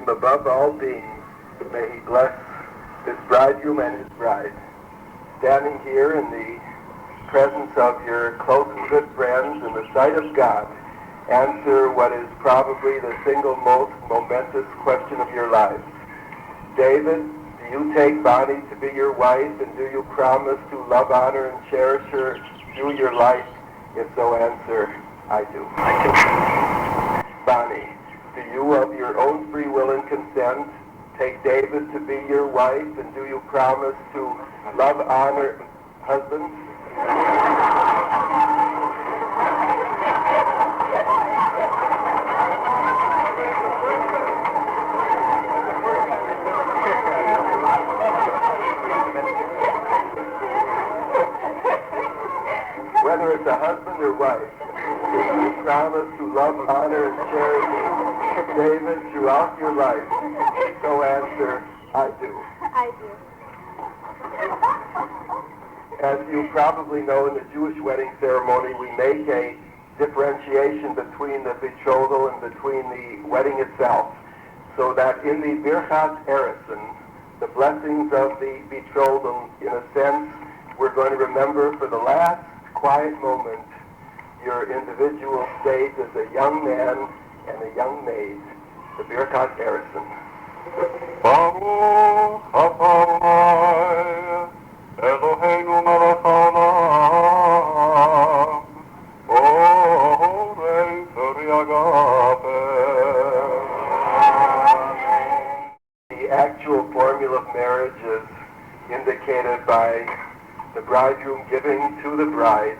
Above all beings, may he bless his bridegroom and his bride. Standing here in the presence of your close and good friends in the sight of God, answer what is probably the single most momentous question of your lives. David, do you take Bonnie to be your wife, and do you promise to love, honor, and cherish her through your life? If so, answer, I do. Bonnie, do you, of your own free will and consent, take David to be your wife, and do you promise to love, honor, husbands? Whether it's a husband or wife, do you promise to love, honor, and cherish David throughout your life? So answer, I do. I do. As you probably know, in the Jewish wedding ceremony, we make a differentiation between the betrothal and between the wedding itself, so that in the Birchat Erison, the blessings of the betrothal, in a sense, we're going to remember for the last quiet moment your individual state as a young man and a young maid, the Birkat Erison. Baruch Adonai Eloheinu melech haolam, borei peri agape. The actual formula of marriage is indicated by the bridegroom giving to the bride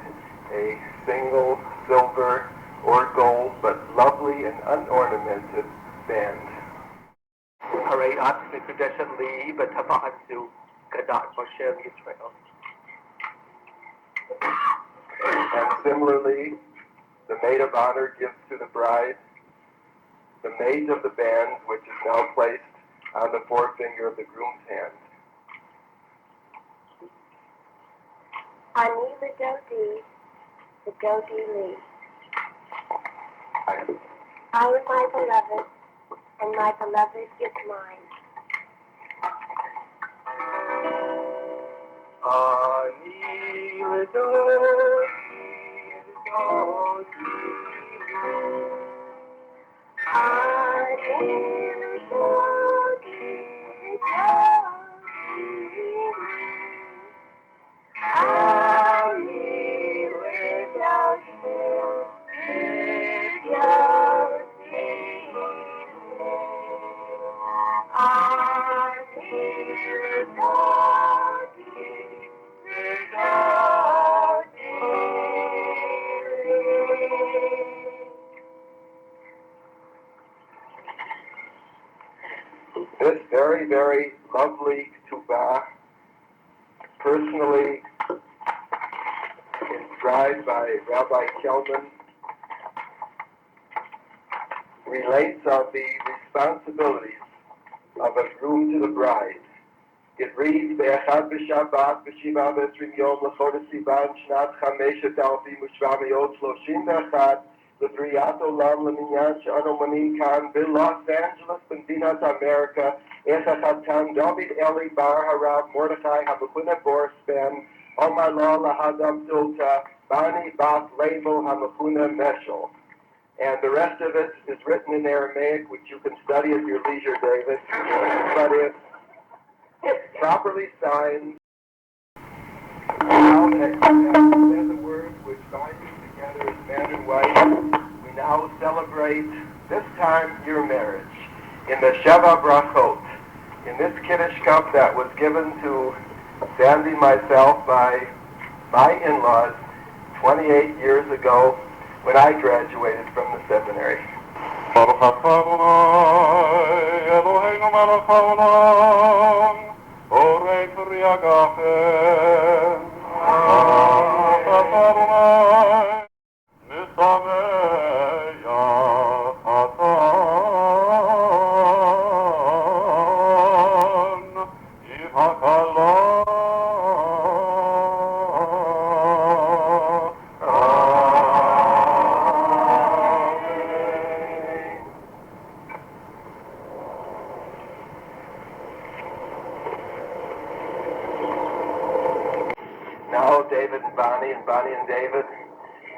a single silver or gold, but lovely and unornamented band. And similarly, the maid of honor gives to the bride the mate of the band, which is now placed on the forefinger of the groom's hand. Ani the Dodi Lee. I am my beloved, and my beloved is mine. Ani l'Dodi, This very, very lovely ketubah, personally inscribed by Rabbi Kelman, relates of the responsibilities of a groom to the bride. It reads, Be'echad b'Shabbat b'Shiva b'Esrim Yom l'Chodesh Sivan Shnat Chameshet Alfim u'Shvameyot Shloshim Ve'echad l'Briat Olam l'Minyan She'anu Mani Kan b'Los Angeles b'Medinas America Echachatan David Eli Bar Harav Mordechai HaMechuneh Vorspan Omar Lo Lahadam Zilta Bani Bas Label HaMechuneh Meshul. And the rest of it is written in Aramaic, which you can study at your leisure, David. But it's properly signed. Now that said the words which bind you together as man and wife, we now celebrate this time your marriage in the Sheva Brachot, in this Kiddush cup that was given to Sandy and myself by my in-laws 28 years ago when I graduated from the seminary. Baruch atah Adonai, Eloheinu melech haolam, Orei peri hagafem. Baruch atah Adonai, Misameach hatan, im hakala. Now, David and Bonnie and David,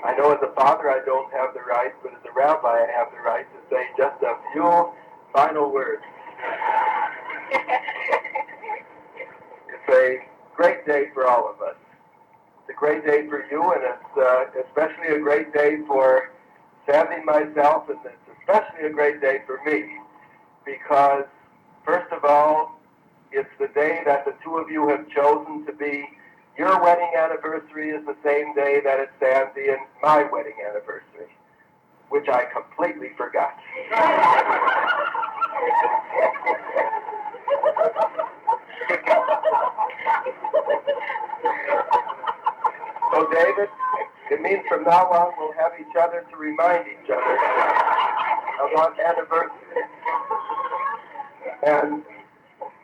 I know as a father I don't have the right, but as a rabbi I have the right to say just a few final words. It's a great day for all of us. It's a great day for you, and it's especially a great day for Sandy and myself, and it's especially a great day for me, because, first of all, it's the day that the two of you have chosen to be. Your wedding anniversary is the same day that it's Sandy and my wedding anniversary, which I completely forgot. So, David, it means from now on we'll have each other to remind each other about anniversaries. And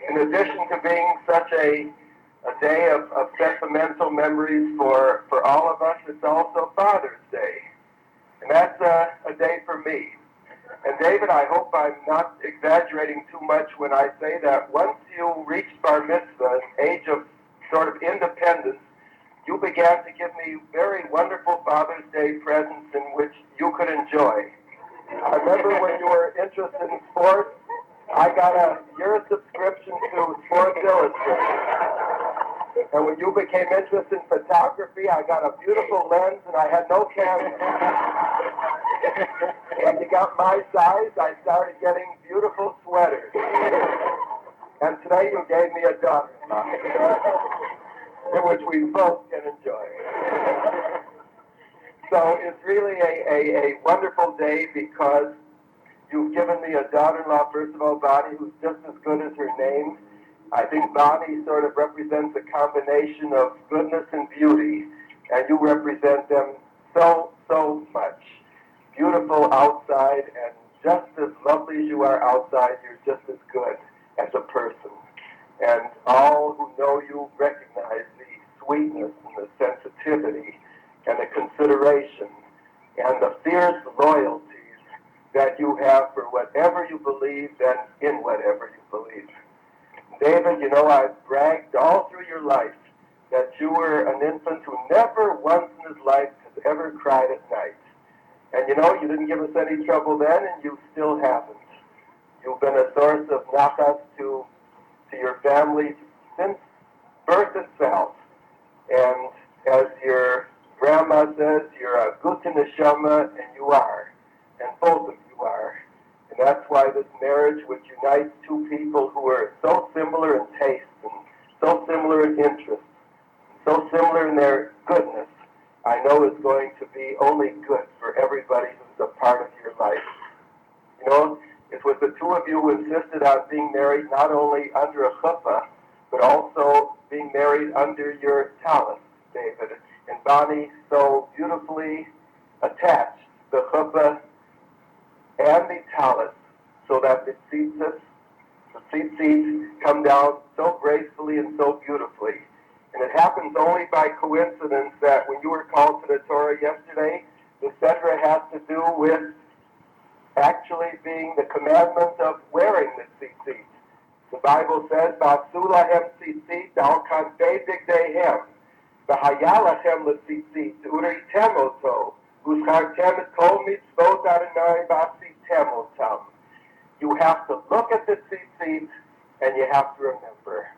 in addition to being such a day of sentimental memories for all of us, it's also Father's Day. And that's a day for me. And David, I hope I'm not exaggerating too much when I say that once you reached bar mitzvah, an age of sort of independence, you began to give me very wonderful Father's Day presents in which you could enjoy. I remember when you were interested in sports, I got a year subscription to Sports Illustrated. And when you became interested in photography, I got a beautiful lens and I had no camera. When you got my size, I started getting beautiful sweaters. And today you gave me a daughter-in-law, in which we both can enjoy. So it's really a wonderful day because you've given me a daughter-in-law, first of all, Bonnie, who's just as good as her name. I think Bonnie sort of represents a combination of goodness and beauty, and you represent them so much. Beautiful outside, and just as lovely as you are outside, you're just as good as a person. And all who know you recognize the sweetness and the sensitivity and the consideration and the fierce loyalties that you have for whatever you believe and in whatever you believe. David, you know, I've bragged all through your life that you were an infant who never once in his life has ever cried at night. And you know, you didn't give us any trouble then, and you still haven't. You've been a source of nachas to your family since birth itself. And as your grandma says, you're a gute neshama, and you are. And both of you are. And that's why this marriage, which unites two people who are so similar in taste and so similar in interest, so similar in their goodness, I know is going to be only good for everybody who's a part of your life. You know, it was the two of you who insisted on being married not only under a chuppah, but also being married under your talith, David. And Bonnie so beautifully attached the chuppah and the talus, so that the tzitzit come down so gracefully and so beautifully. And it happens only by coincidence that when you were called to the Torah yesterday, the Sedra has to do with actually being the commandment of wearing the tzitzit. The Bible says, "Ba'asu lahem tzitzit al kanfei bigdeihem, v'haya lachem letzitzit, uritem oto, u'zchartem et kol mitzvot Adonai v'asitem otam." You have to look at the tzitzit, and you have to remember.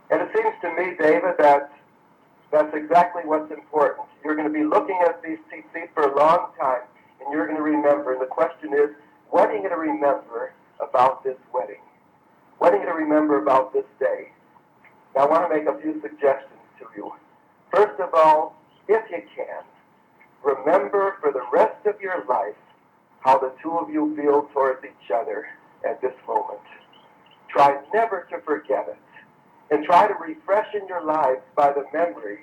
And it seems to me, David, that that's exactly what's important. You're going to be looking at these tzitzit for a long time, and you're going to remember. And the question is, what are you going to remember about this wedding? What are you going to remember about this day? Now, I want to make a few suggestions to you. First of all, if you can, remember for the rest of your life how the two of you feel towards each other at this moment. Try never to forget it. And try to refresh in your lives by the memory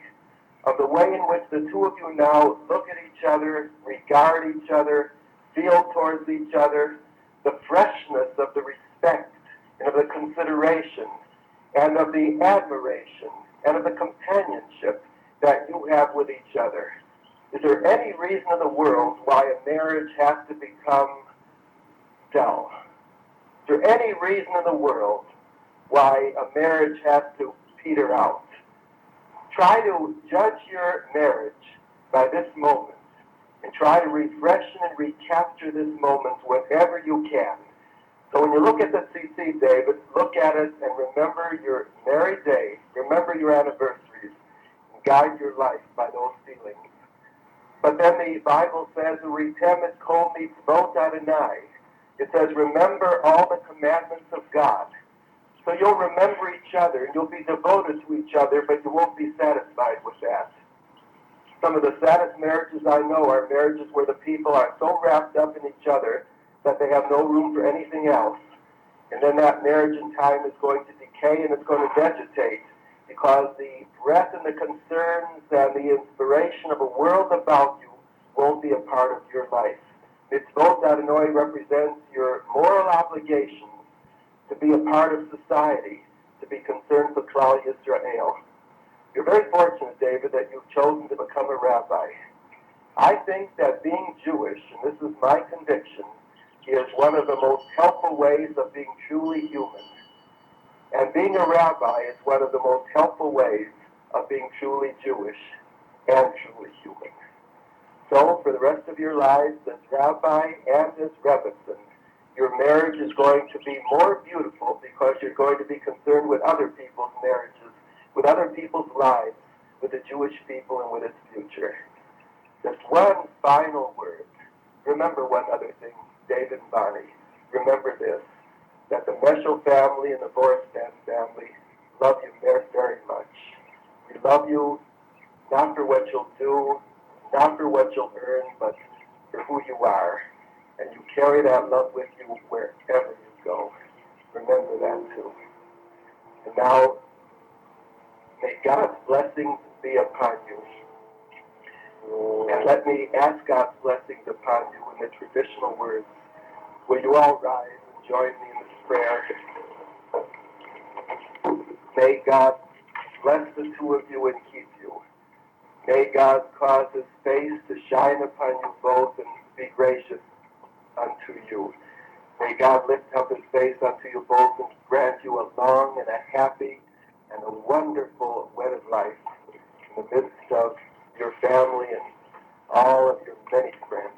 of the way in which the two of you now look at each other, regard each other, feel towards each other, the freshness of the respect and of the consideration and of the admiration and of the companionship that you have with each other. Is there any reason in the world why a marriage has to become dull? Is there any reason in the world why a marriage has to peter out? Try to judge your marriage by this moment and try to refresh and recapture this moment whenever you can. So when you look at the tzitzit, David, look at it and remember your married day, remember your anniversaries, and guide your life by those feelings. But then the Bible says, "Uritem et kol mitzvot Adonai." It says, remember all the commandments of God. So you'll remember each other, and you'll be devoted to each other, but you won't be satisfied with that. Some of the saddest marriages I know are marriages where the people are so wrapped up in each other that they have no room for anything else. And then that marriage in time is going to decay and it's going to vegetate because the breath and the concerns and the inspiration of a world about you won't be a part of your life. Mitzvot Adonai represents your moral obligation to be a part of society, to be concerned for Klal Yisrael. You're very fortunate, David, that you've chosen to become a rabbi. I think that being Jewish, and this is my conviction, is one of the most helpful ways of being truly human. And being a rabbi is one of the most helpful ways of being truly Jewish and truly human. So, for the rest of your lives as rabbi and as rebbetzin, your marriage is going to be more beautiful because you're going to be concerned with other people's marriages, with other people's lives, with the Jewish people and with its future. Just one final word. Remember one other thing, David and Bonnie. Remember this, that the Meshul family and the Vorspan family love you very, very much. We love you not for what you'll do, not for what you'll earn, but for who you are. And you carry that love with you wherever you go. Remember that too. And now, may God's blessings be upon you. And let me ask God's blessings upon you in the traditional words. Will you all rise and join me in this prayer? May God bless the two of you and keep you. May God cause his face to shine upon you both and be gracious unto you. May God lift up his face unto you both and grant you a long and a happy and a wonderful wedded life in the midst of your family and all of your many friends.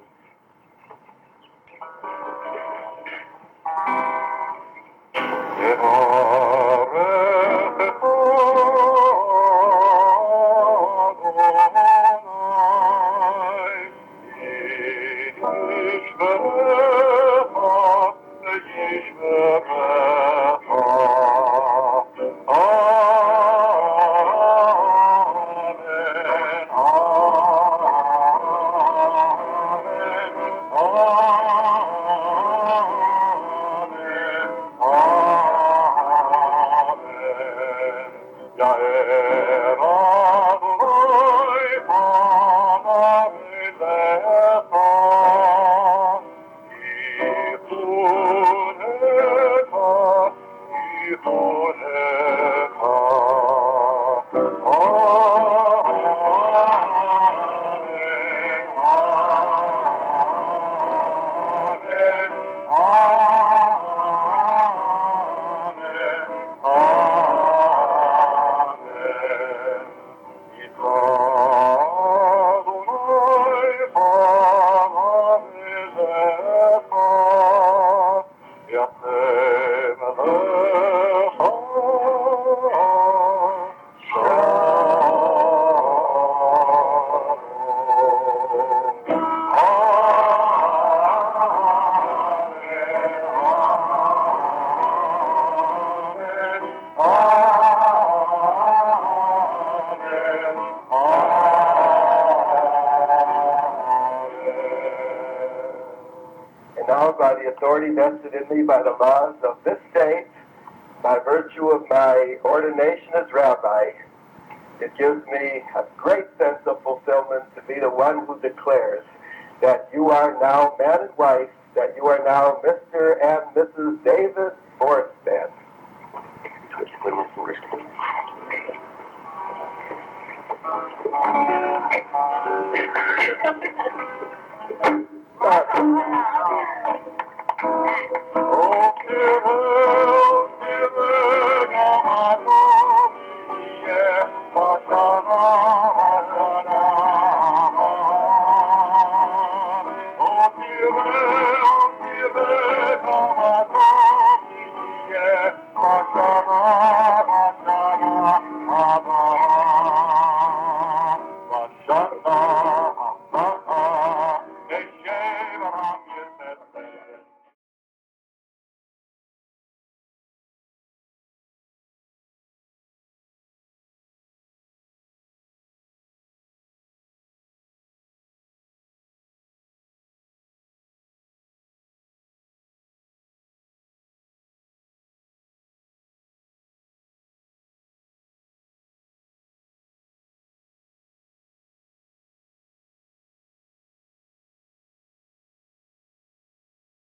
And now, by the authority vested in me by the laws of this state, by virtue of my ordination as rabbi, it gives me a great sense of fulfillment to be the one who declares that you are now man and wife, that you are now Mr. and Mrs. David Vorspan. Shut